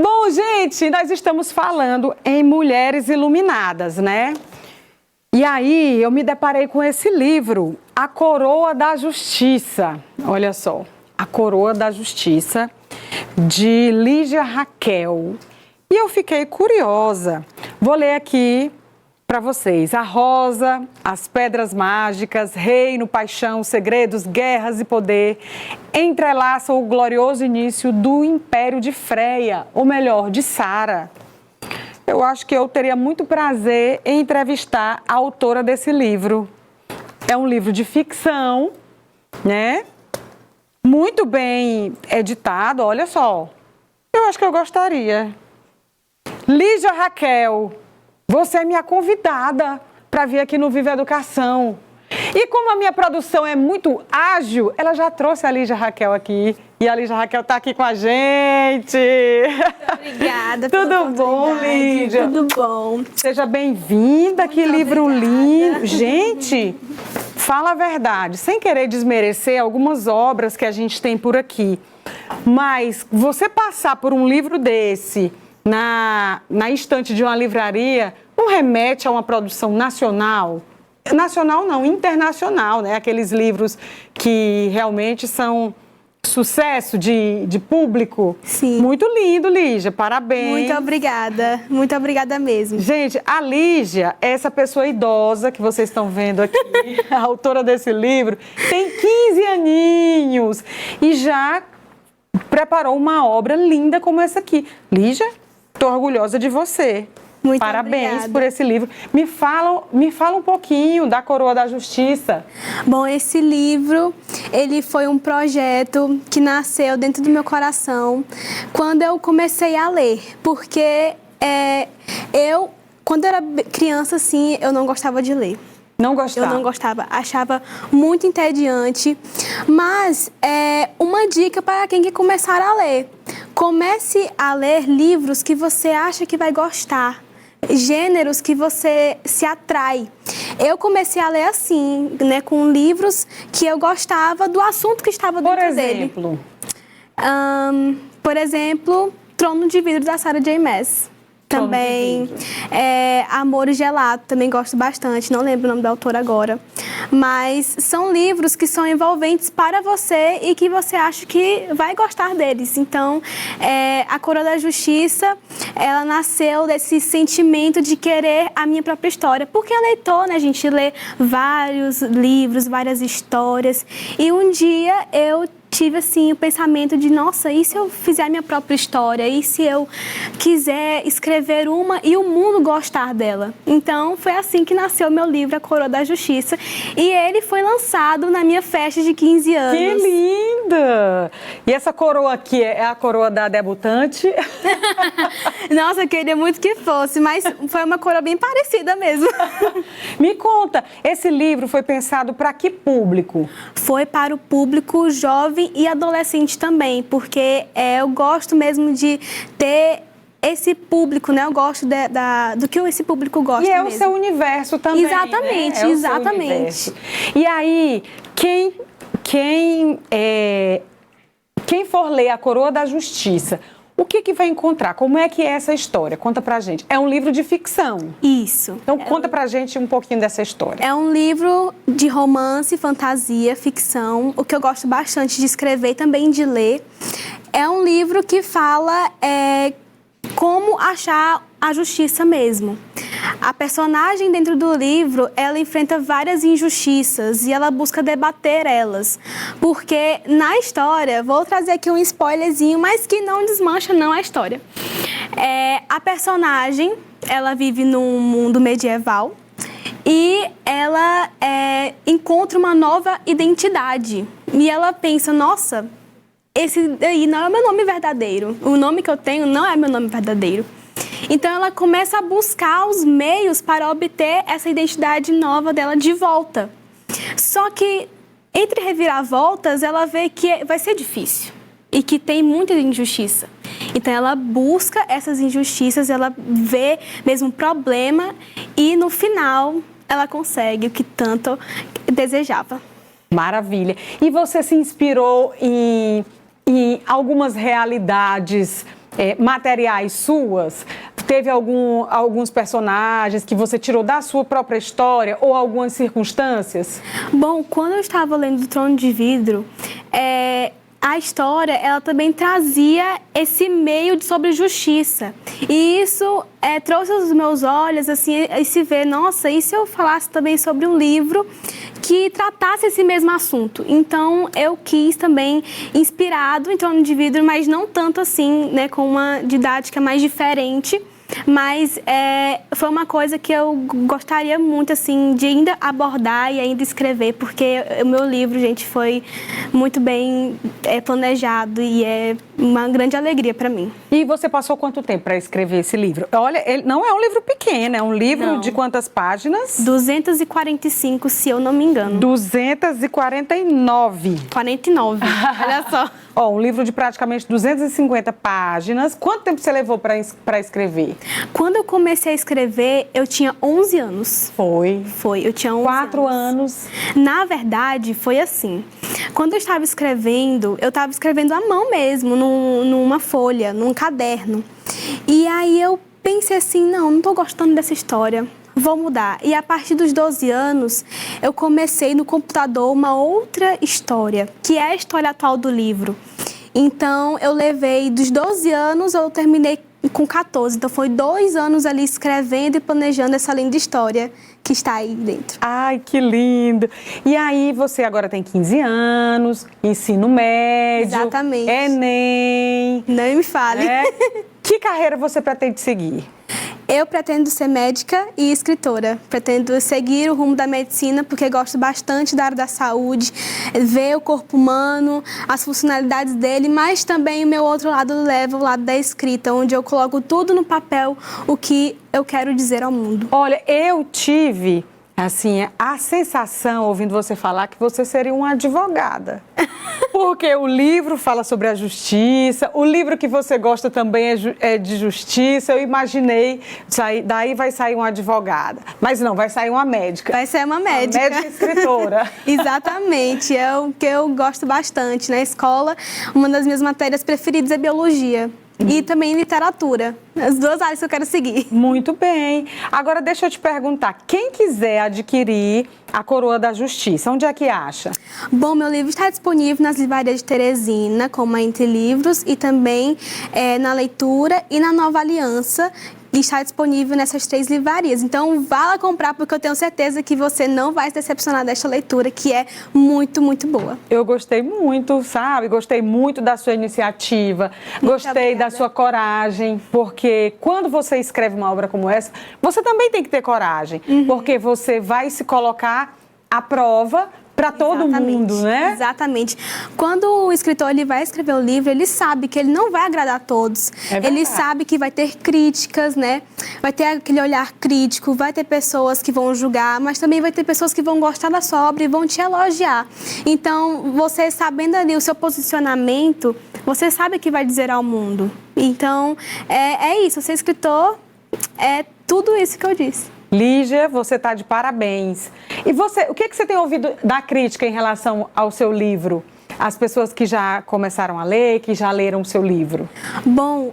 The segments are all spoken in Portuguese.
Bom, gente, nós estamos falando em mulheres iluminadas, né? E aí eu me deparei com esse livro, A Coroa da Justiça. Olha só, A Coroa da Justiça, de Lígia Raquel. E eu fiquei curiosa. Vou ler aqui para vocês. A rosa, as pedras mágicas, reino, paixão, segredos, guerras e poder entrelaçam o glorioso início do Império de Freia, ou melhor, de Sara. Eu acho que eu teria muito prazer em entrevistar a autora desse livro. É um livro de ficção, né? Muito bem editado, olha só. Eu acho que eu gostaria. Lígia Raquel, você é minha convidada para vir aqui no Viva Educação. E como a minha produção é muito ágil, ela já trouxe a Lígia Raquel aqui. E a Lígia Raquel está aqui com a gente. Muito obrigada pela Tudo bom, Lígia? Tudo bom. Seja bem-vinda, que livro lindo. Gente, fala a verdade, sem querer desmerecer algumas obras que a gente tem por aqui. Mas você passar por um livro desse na estante de uma livraria, não remete a uma produção nacional? Nacional não, internacional, né? Aqueles livros que realmente são sucesso de público. Sim. Muito lindo, Lígia, parabéns. Muito obrigada mesmo. Gente, a Lígia, essa pessoa idosa que vocês estão vendo aqui, a autora desse livro, tem 15 aninhos e já preparou uma obra linda como essa aqui. Lígia, estou orgulhosa de você. Muito Parabéns obrigada. por esse livro. Me fala um pouquinho da Coroa da Justiça. Bom, esse livro, ele foi um projeto que nasceu dentro do meu coração quando eu comecei a ler, porque quando eu era criança, assim, eu não gostava de ler. Não gostava? Eu não gostava, achava muito entediante, mas uma dica para quem quer começar a ler. Comece a ler livros que você acha que vai gostar, gêneros que você se atrai. Eu comecei a ler assim, né, com livros que eu gostava do assunto que estava dentro dele. Por exemplo, Trono de Vidro, da Sarah J. Maas. Também, Amor Gelado, também gosto bastante, não lembro o nome da autora agora. Mas são livros que são envolventes para você e que você acha que vai gostar deles. Então, A Coroa da Justiça, ela nasceu desse sentimento de querer a minha própria história. Porque é leitor, né? A gente lê vários livros, várias histórias. E um dia eu tive, assim, o pensamento de, nossa, e se eu fizer a minha própria história? E se eu quiser escrever uma e o mundo gostar dela? Então, foi assim que nasceu o meu livro, A Coroa da Justiça. E ele foi lançado na minha festa de 15 anos. Que linda! E essa coroa aqui é a coroa da debutante? Nossa, eu queria muito que fosse, mas foi uma coroa bem parecida mesmo. Me conta, esse livro foi pensado para que público? Foi para o público jovem e adolescente também, porque eu gosto mesmo de ter esse público, né? Eu gosto do que esse público gosta mesmo. E é o seu universo também, exatamente, né? É exatamente. E aí, quem for ler A Coroa da Justiça, o que vai encontrar? Como é que é essa história? Conta pra gente. É um livro de ficção. Isso. Então conta pra gente um pouquinho dessa história. É um livro de romance, fantasia, ficção, o que eu gosto bastante de escrever e também de ler. É um livro que fala como achar a justiça mesmo. A personagem dentro do livro, ela enfrenta várias injustiças e ela busca debater elas. Porque na história, vou trazer aqui um spoilerzinho, mas que não desmancha não a história. A personagem, ela vive num mundo medieval e ela encontra uma nova identidade. E ela pensa, nossa, esse daí não é o meu nome verdadeiro. O nome que eu tenho não é meu nome verdadeiro. Então, ela começa a buscar os meios para obter essa identidade nova dela de volta. Só que, entre reviravoltas, ela vê que vai ser difícil e que tem muita injustiça. Então, ela busca essas injustiças, ela vê mesmo um problema e, no final, ela consegue o que tanto desejava. Maravilha. E você se inspirou em algumas realidades materiais suas? Teve alguns personagens que você tirou da sua própria história ou algumas circunstâncias? Bom, quando eu estava lendo O Trono de Vidro, a história, ela também trazia esse meio sobre justiça. E isso trouxe aos meus olhos, assim, esse ver, nossa, e se eu falasse também sobre um livro que tratasse esse mesmo assunto? Então, eu quis também, inspirado em Trono de Vidro, mas não tanto assim, né, com uma didática mais diferente, mas foi uma coisa que eu gostaria muito, assim, de ainda abordar e ainda escrever, porque o meu livro, gente, foi muito bem planejado e é uma grande alegria para mim. E você passou quanto tempo para escrever esse livro? Olha, ele não é um livro pequeno, é um livro de quantas páginas? 245, se eu não me engano. 249. 49, olha só. Ó, um livro de praticamente 250 páginas. Quanto tempo você levou para escrever? Quando eu comecei a escrever, eu tinha 11 anos. Foi, eu tinha 11 4 anos. Na verdade, foi assim. Quando eu estava escrevendo à mão mesmo, numa folha, num caderno. E aí eu pensei assim, não estou gostando dessa história. Vou mudar. E a partir dos 12 anos, eu comecei no computador uma outra história, que é a história atual do livro. Então, eu levei dos 12 anos, eu terminei com 14. Então, foi 2 anos ali escrevendo e planejando essa linda história que está aí dentro. Ai, que lindo! E aí, você agora tem 15 anos, ensino médio, Exatamente. Enem. Não me fale. Que carreira você pretende seguir? Eu pretendo ser médica e escritora. Pretendo seguir o rumo da medicina porque gosto bastante da área da saúde, ver o corpo humano, as funcionalidades dele, mas também o meu outro lado leva o lado da escrita, onde eu coloco tudo no papel, o que eu quero dizer ao mundo. Olha, eu tive, assim, a sensação, ouvindo você falar, que você seria uma advogada. Porque o livro fala sobre a justiça, o livro que você gosta também é de justiça. Eu imaginei, daí vai sair uma advogada. Mas não, vai sair uma médica. Vai ser uma médica. Uma médica escritora. Exatamente, é o que eu gosto bastante. Na escola, uma das minhas matérias preferidas é biologia. E também literatura, as 2 áreas que eu quero seguir. Muito bem. Agora deixa eu te perguntar, quem quiser adquirir A Coroa da Justiça, onde é que acha? Bom, meu livro está disponível nas livrarias de Teresina, como a Entre Livros, e também na Leitura e na Nova Aliança, e está disponível nessas 3 livrarias. Então, vá lá comprar, porque eu tenho certeza que você não vai se decepcionar desta leitura, que é muito, muito boa. Eu gostei muito, sabe? Gostei muito da sua iniciativa, gostei da sua coragem, porque quando você escreve uma obra como essa, você também tem que ter coragem, porque você vai se colocar à prova para todo mundo, né? Exatamente. Quando o escritor ele vai escrever o livro, ele sabe que ele não vai agradar a todos. Ele sabe que vai ter críticas, né? Vai ter aquele olhar crítico, vai ter pessoas que vão julgar, mas também vai ter pessoas que vão gostar da sua obra e vão te elogiar. Então, você sabendo ali o seu posicionamento, você sabe o que vai dizer ao mundo. Então, é isso. Ser escritor é tudo isso que eu disse. Lígia, você está de parabéns. E você, o que você tem ouvido da crítica em relação ao seu livro? As pessoas que já começaram a ler, que já leram o seu livro? Bom,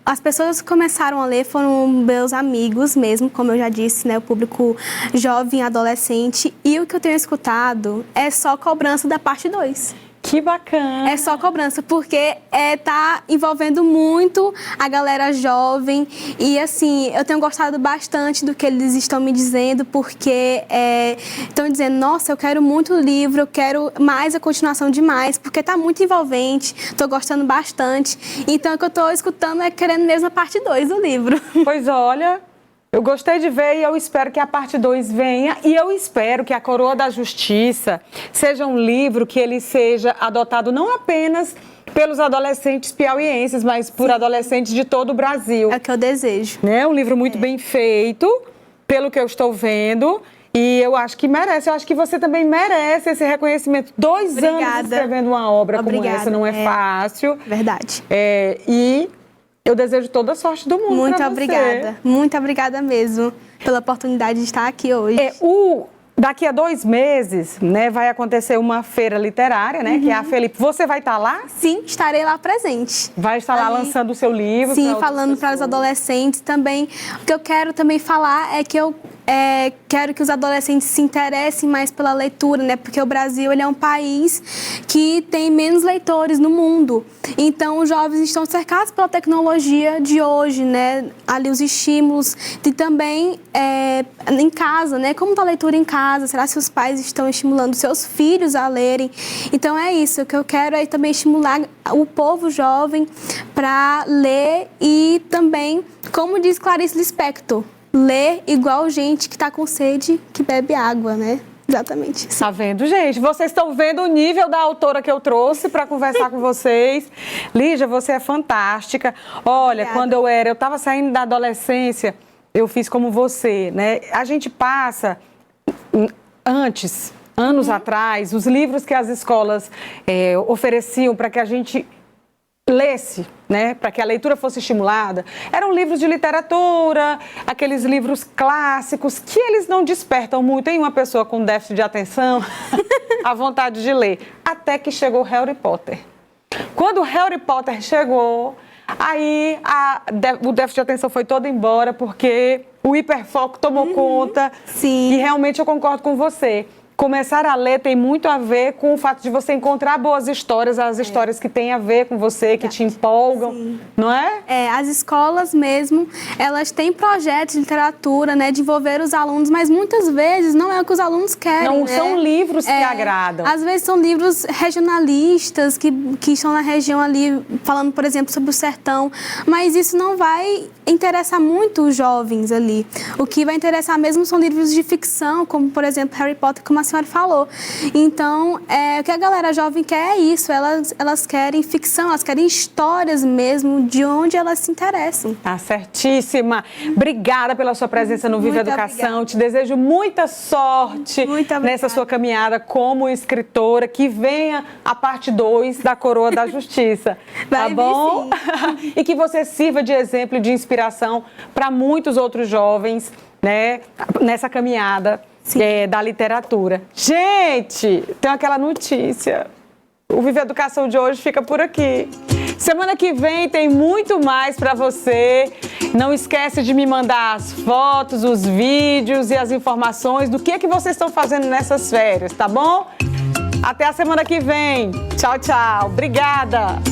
as pessoas que começaram a ler foram meus amigos mesmo, como eu já disse, né? O público jovem, adolescente. E o que eu tenho escutado é só cobrança da parte 2. Que bacana! É só cobrança, porque tá envolvendo muito a galera jovem. E, assim, eu tenho gostado bastante do que eles estão me dizendo, porque estão dizendo, nossa, eu quero muito o livro, eu quero mais a continuação de mais, porque tá muito envolvente, tô gostando bastante. Então, o que eu tô escutando é querendo mesmo a parte 2 do livro. Pois olha... Eu gostei de ver e eu espero que a parte 2 venha e eu espero que A Coroa da Justiça seja um livro que ele seja adotado não apenas pelos adolescentes piauienses, mas por adolescentes de todo o Brasil. É o que eu desejo. É um livro muito bem feito, pelo que eu estou vendo. E eu acho que merece, eu acho que você também merece esse reconhecimento. 2 anos escrevendo uma obra como essa não é fácil. Verdade. E... eu desejo toda a sorte do mundo. Muito obrigada. Muito obrigada mesmo pela oportunidade de estar aqui hoje. Daqui a 2 meses, né, vai acontecer uma feira literária, né, que é a Felipe. Você vai estar lá? Sim, estarei lá presente. Vai estar lá lançando o seu livro? Sim, falando para os adolescentes também. O que eu quero também falar é que eu quero que os adolescentes se interessem mais pela leitura, né? Porque o Brasil ele é um país que tem menos leitores no mundo. Então, os jovens estão cercados pela tecnologia de hoje, né? Ali os estímulos e também em casa, né? Como está a leitura em casa? Será que os pais estão estimulando seus filhos a lerem? Então, é isso. O que eu quero é também estimular o povo jovem para ler e também, como diz Clarice Lispector, ler igual gente que está com sede, que bebe água, né? Exatamente. Tá vendo, gente? Vocês estão vendo o nível da autora que eu trouxe para conversar com vocês. Lígia, você é fantástica. Olha, Obrigada. quando eu estava saindo da adolescência, eu fiz como você, né? A gente passa anos atrás, os livros que as escolas ofereciam para que a gente lesse, né, para que a leitura fosse estimulada, eram livros de literatura, aqueles livros clássicos que eles não despertam muito em uma pessoa com déficit de atenção a vontade de ler, até que chegou Harry Potter. Quando Harry Potter chegou, aí o déficit de atenção foi todo embora, porque o hiperfoco tomou conta. Sim. E realmente eu concordo com você. Começar a ler tem muito a ver com o fato de você encontrar boas histórias, as histórias que têm a ver com você, que te empolgam, Sim. não é? As escolas mesmo, elas têm projetos de literatura, né, de envolver os alunos, mas muitas vezes não é o que os alunos querem, Não né? são livros que agradam. Às vezes são livros regionalistas, que estão na região ali, falando, por exemplo, sobre o sertão, mas isso não vai interessar muito os jovens ali. O que vai interessar mesmo são livros de ficção, como, por exemplo, Harry Potter, como a senhora falou. Então, o que a galera jovem quer é isso, elas querem ficção, elas querem histórias mesmo, de onde elas se interessam. Tá certíssima. Obrigada pela sua presença no Viva Muito Educação. obrigada. Te desejo muita sorte Muito obrigada. nessa sua caminhada como escritora. Que venha a parte 2 da Coroa da Justiça. Tá Vai vir, bom? sim. E que você sirva de exemplo e de inspiração para muitos outros jovens, né, nessa caminhada da literatura. Gente, tem aquela notícia. O Viva Educação de hoje fica por aqui. Semana que vem tem muito mais para você. Não esquece de me mandar as fotos, os vídeos e as informações do que vocês estão fazendo nessas férias, tá bom? Até a semana que vem. Tchau, tchau. Obrigada.